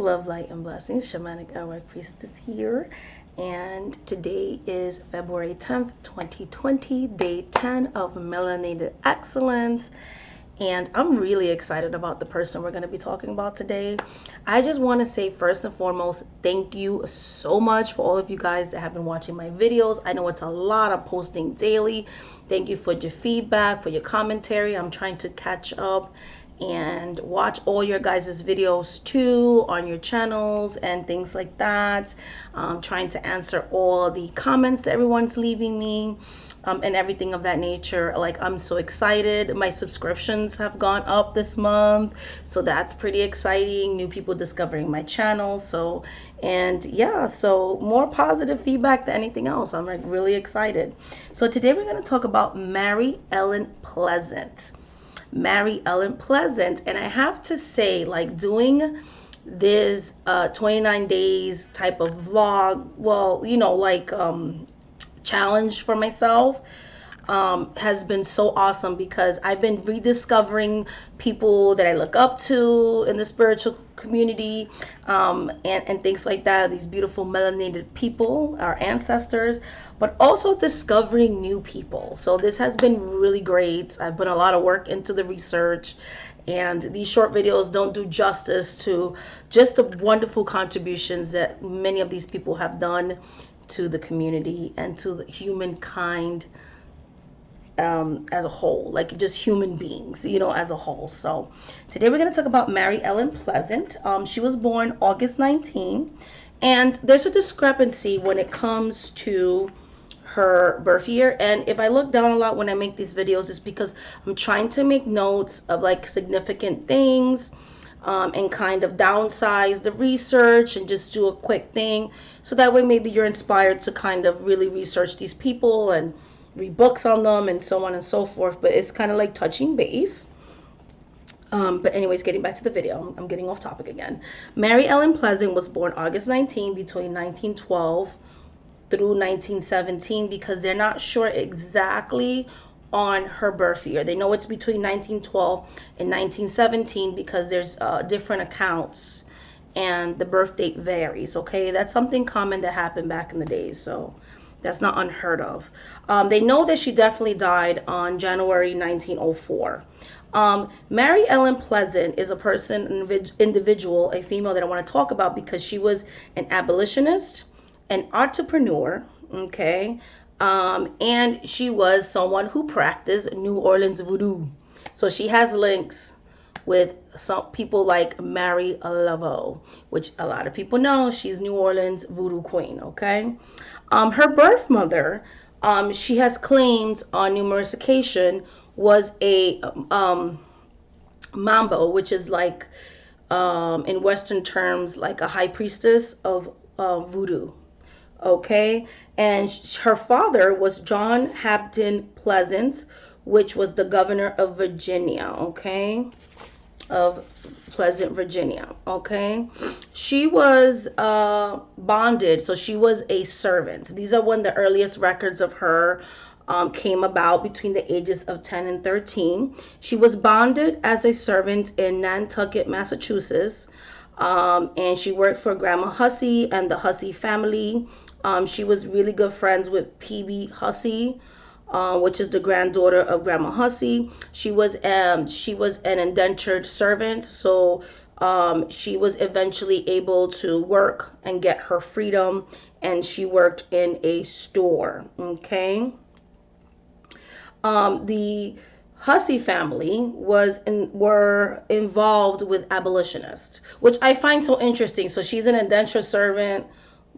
Love, light, and blessings. Shamanic Alright Priestess here. And today is February 10th, 2020, day 10 of Melanated Excellence. And I'm really excited about the person we're going to be talking about today. I just want to say, first and foremost, thank you so much for all of you guys that have been watching my videos. I know it's a lot. I'm posting daily. Thank you for your feedback, for your commentary. I'm trying to catch up and watch all your guys' videos too on your channels and things like that. Trying to answer all the comments that everyone's leaving me and everything of that nature. Like, I'm so excited. My subscriptions have gone up this month, so that's pretty exciting. New people discovering my channel. So, and yeah, so more positive feedback than anything else. I'm like really excited. So today we're going to talk about Mary Ellen Pleasant. Mary Ellen Pleasant. And I have to say, like, doing this 29 days type of vlog, well, you know, like challenge for myself, has been so awesome, because I've been rediscovering people that I look up to in the spiritual community, and things like that, these beautiful melanated people, our ancestors, but also discovering new people. So this has been really great. I've put a lot of work into the research, and these short videos don't do justice to just the wonderful contributions that many of these people have done to the community and to the humankind as a whole, like just human beings, you know, as a whole. So today we're going to talk about Mary Ellen Pleasant. She was born August 19, and there's a discrepancy when it comes to her birth year. And if I look down a lot when I make these videos, it's because I'm trying to make notes of like significant things, and kind of downsize the research and just do a quick thing, so that way maybe you're inspired to kind of really research these people and read books on them and so on and so forth. But it's kind of like touching base. But anyways, getting back to the video, I'm getting off topic again. Mary Ellen Pleasant was born August 19 between 1912 through 1917, because they're not sure exactly on her birth year. They know it's between 1912 and 1917 because there's different accounts and the birth date varies. Okay, that's something common that happened back in the days, so that's not unheard of. They know that she definitely died on January 1904. Mary Ellen Pleasant is a person, individual, a female that I want to talk about, because she was an abolitionist, an entrepreneur, okay, and she was someone who practiced New Orleans voodoo. So she has links with some people like Mary Laveau, which a lot of people know. She's New Orleans voodoo queen, okay? Her birth mother, she has claimed on numerous occasions, was a mambo, which is like, in Western terms, like a high priestess of voodoo. Okay, and her father was John Hampton Pleasant, which was the governor of Virginia, okay, of Pleasant, Virginia, okay. She was bonded, so she was a servant. These are when the earliest records of her came about, between the ages of 10 and 13. She was bonded as a servant in Nantucket, Massachusetts, and she worked for Grandma Hussey and the Hussey family. She was really good friends with P.B. Hussey, which is the granddaughter of Grandma Hussey. She was an indentured servant, so she was eventually able to work and get her freedom, and she worked in a store, okay. The Hussey family were involved with abolitionists, which I find so interesting. So she's an indentured servant,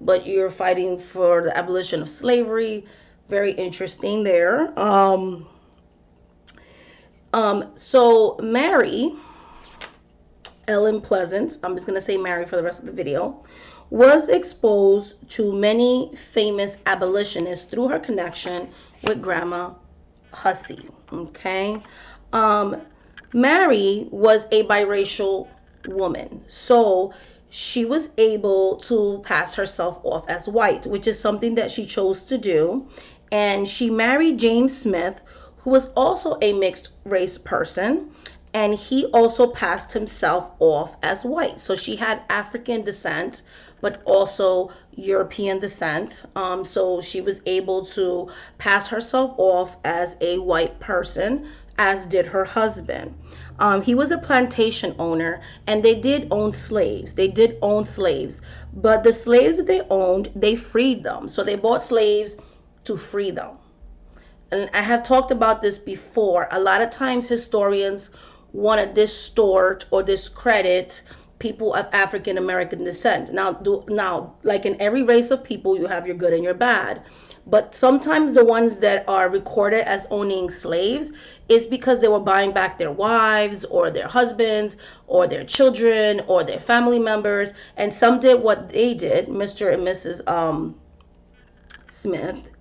but you're fighting for the abolition of slavery. Very interesting there. So Mary Ellen Pleasant, I'm just going to say Mary for the rest of the video, was exposed to many famous abolitionists through her connection with Grandma Hussey, okay. Mary was a biracial woman, so she was able to pass herself off as white, which is something that she chose to do. And she married James Smith, who was also a mixed race person. and he also passed himself off as white. So she had African descent, but also European descent. So she was able to pass herself off as a white person, as did her husband. He was a plantation owner, and they did own slaves. They did own slaves, but the slaves that they owned, they freed them. So they bought slaves to free them. And I have talked about this before. A lot of times historians want to distort or discredit people of African American descent. Now, like in every race of people, you have your good and your bad. But sometimes the ones that are recorded as owning slaves is because they were buying back their wives or their husbands or their children or their family members. And some did what they did, Mr. and Mrs. Smith,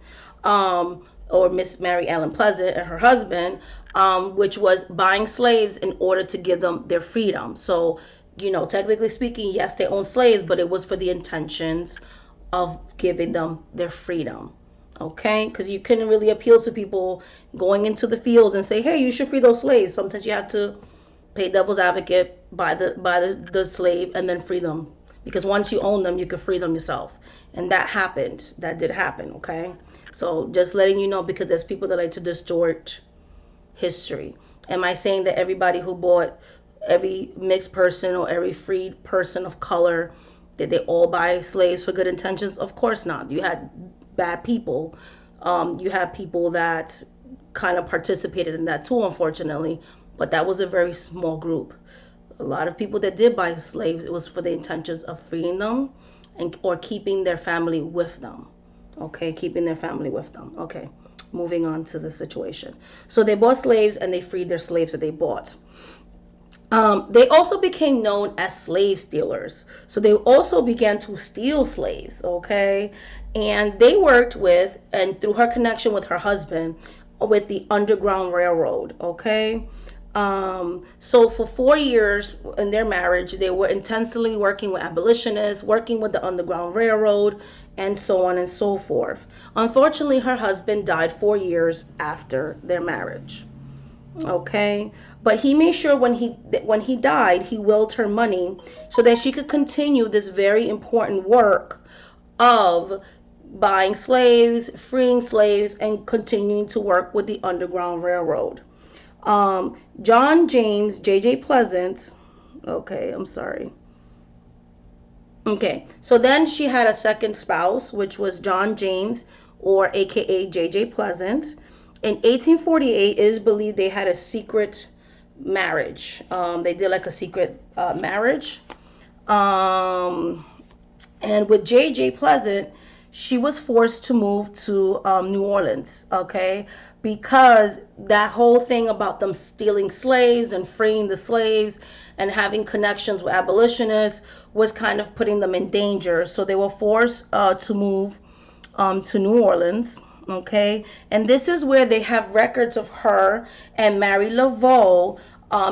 or Miss Mary Ellen Pleasant and her husband, which was buying slaves in order to give them their freedom. So, technically speaking, yes, they owned slaves, but it was for the intentions of giving them their freedom. Okay, because you couldn't really appeal to people going into the fields and say, hey, you should free those slaves. Sometimes you have to pay devil's advocate, buy the slave, and then free them. Because once you own them, you can free them yourself. And that happened. That did happen, okay? So just letting you know, because there's people that like to distort history. Am I saying that everybody who bought, every mixed person or every freed person of color, did they all buy slaves for good intentions? Of course not. You had bad people. You had people that kind of participated in that too, unfortunately. But that was a very small group. A lot of people that did buy slaves, it was for the intentions of freeing them or keeping their family with them. Okay, keeping their family with them. Okay, moving on to the situation. So they bought slaves and they freed their slaves that they bought. They also became known as slave stealers. So they also began to steal slaves, okay? And they worked with, and through her connection with her husband, with the Underground Railroad, okay? So for 4 years in their marriage, they were intensely working with abolitionists, working with the Underground Railroad, and so on and so forth. Unfortunately, her husband died 4 years after their marriage. Okay, but he made sure when he died, he willed her money so that she could continue this very important work of buying slaves, freeing slaves, and continuing to work with the Underground Railroad. John James J.J. Pleasant. Okay, I'm sorry. Okay, so then she had a second spouse, which was John James, or AKA J.J. Pleasant. In 1848, it is believed they had a secret marriage. They did like a secret marriage. And with J.J. Pleasant, she was forced to move to New Orleans, okay? Because that whole thing about them stealing slaves and freeing the slaves and having connections with abolitionists was kind of putting them in danger. So they were forced to move to New Orleans. Okay, and this is where they have records of her and Mary Laveau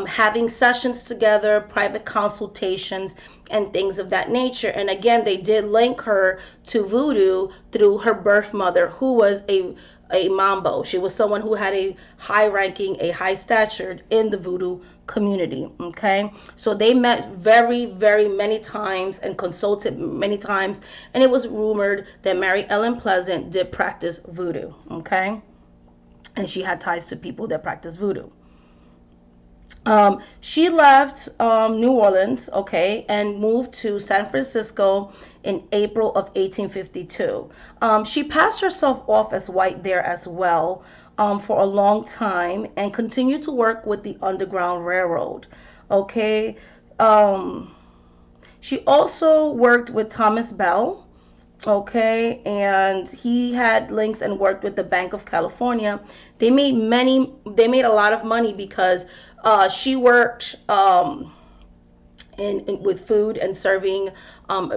having sessions together, private consultations, and things of that nature. And again, they did link her to voodoo through her birth mother, who was a mambo. She was someone who had a high ranking, a high stature in the voodoo community. Okay, so they met very, very many times and consulted many times, and it was rumored that Mary Ellen Pleasant did practice voodoo. Okay, and she had ties to people that practice voodoo. She left New Orleans, okay, and moved to San Francisco in April of 1852. She passed herself off as white there as well for a long time and continued to work with the Underground Railroad, okay. She also worked with Thomas Bell, okay, and he had links and worked with the Bank of California. They made a lot of money because she worked with food and serving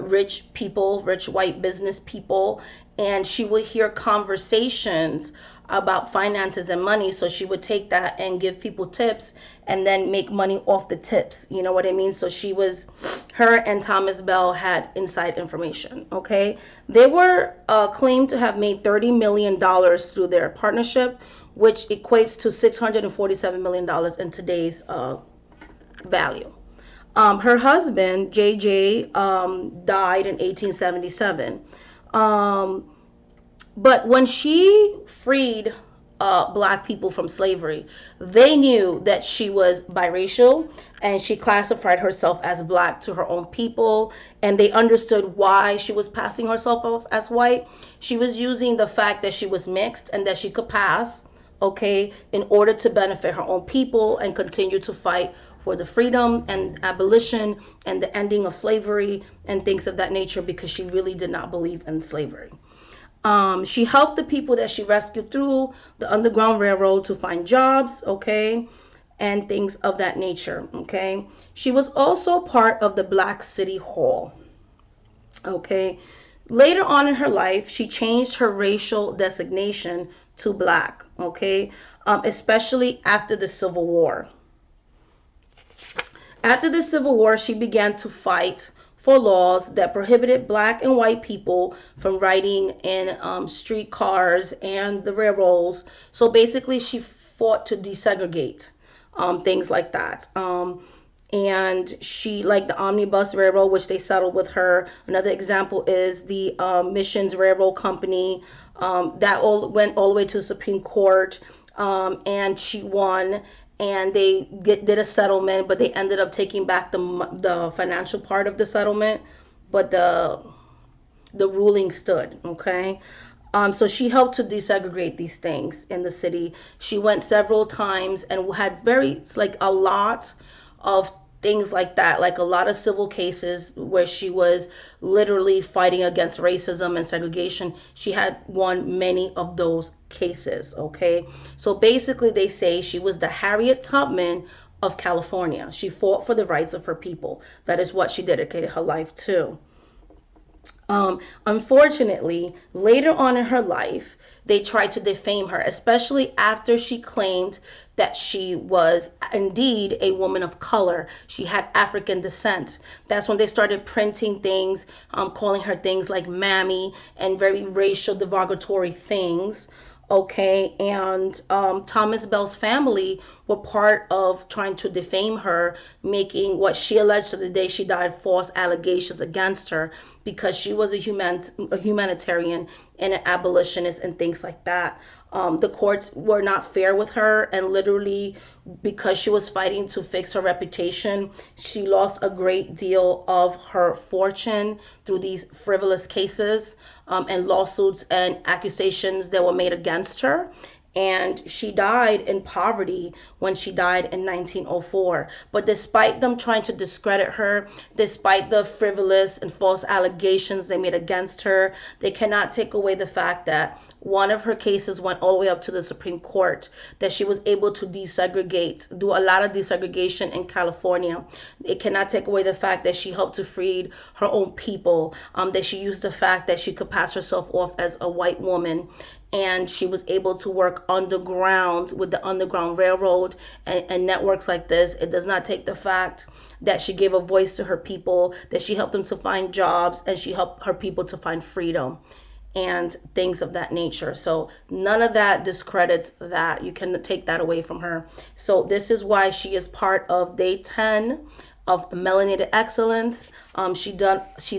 rich people, rich white business people, and she would hear conversations about finances and money, so she would take that and give people tips and then make money off the tips, you know what I mean? So her and Thomas Bell had inside information, okay? They were claimed to have made $30 million through their partnership, which equates to $647 million in today's value. Her husband, JJ, died in 1877. Um, but when she freed black people from slavery, they knew that she was biracial and she classified herself as black to her own people, and they understood why she was passing herself off as white. She was using the fact that she was mixed and that she could pass, okay, in order to benefit her own people and continue to fight for the freedom and abolition and the ending of slavery and things of that nature, because she really did not believe in slavery. She helped the people that she rescued through the Underground Railroad to find jobs, okay, and things of that nature, okay. She was also part of the Black City Hall, okay. Later on in her life, she changed her racial designation to black, okay, especially after the Civil War. After the Civil War, she began to fight for laws that prohibited black and white people from riding in streetcars and the railroads. So basically, she fought to desegregate things like that. And she, like the Omnibus Railroad, which they settled with her. Another example is the Missions Railroad Company, that all went all the way to the Supreme Court, and she won. And they did a settlement, but they ended up taking back the financial part of the settlement, but the ruling stood, okay. So she helped to desegregate these things in the city. She went several times and had like a lot of things like that, like a lot of civil cases where she was literally fighting against racism and segregation. She had won many of those cases, okay. So basically they say she was the Harriet Tubman of California. She fought for the rights of her people. That is what she dedicated her life to. Unfortunately, later on in her life, they tried to defame her, especially after she claimed that she was indeed a woman of color. She had African descent. That's when they started printing things, calling her things like mammy and very racial derogatory things. Okay, and Thomas Bell's family were part of trying to defame her, making what she alleged to the day she died false allegations against her because she was a humanitarian and an abolitionist and things like that. The courts were not fair with her, and literally because she was fighting to fix her reputation, she lost a great deal of her fortune through these frivolous cases and lawsuits and accusations that were made against her. And she died in poverty when she died in 1904. But despite them trying to discredit her, despite the frivolous and false allegations they made against her, they cannot take away the fact that one of her cases went all the way up to the Supreme Court, that she was able to desegregate, do a lot of desegregation in California. It cannot take away the fact that she helped to free her own people, that she used the fact that she could pass herself off as a white woman, and she was able to work underground with the Underground Railroad and networks like this. It does not take the fact that she gave a voice to her people, that she helped them to find jobs, and she helped her people to find freedom and things of that nature. So none of that discredits that. You can take that away from her. So this is why she is part of day 10 of Melanated Excellence. She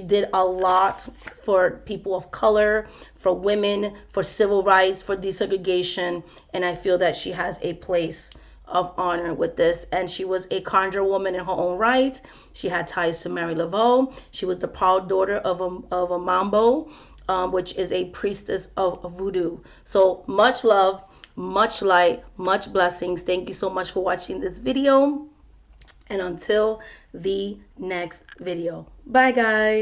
did a lot for people of color, for women, for civil rights, for desegregation, and I feel that she has a place of honor with this. And she was a conjure woman in her own right. She had ties to Mary Laveau. She was the proud daughter of a Mambo, which is a priestess of voodoo. So much love, much light, much blessings. Thank you so much for watching this video. And until the next video. Bye, guys.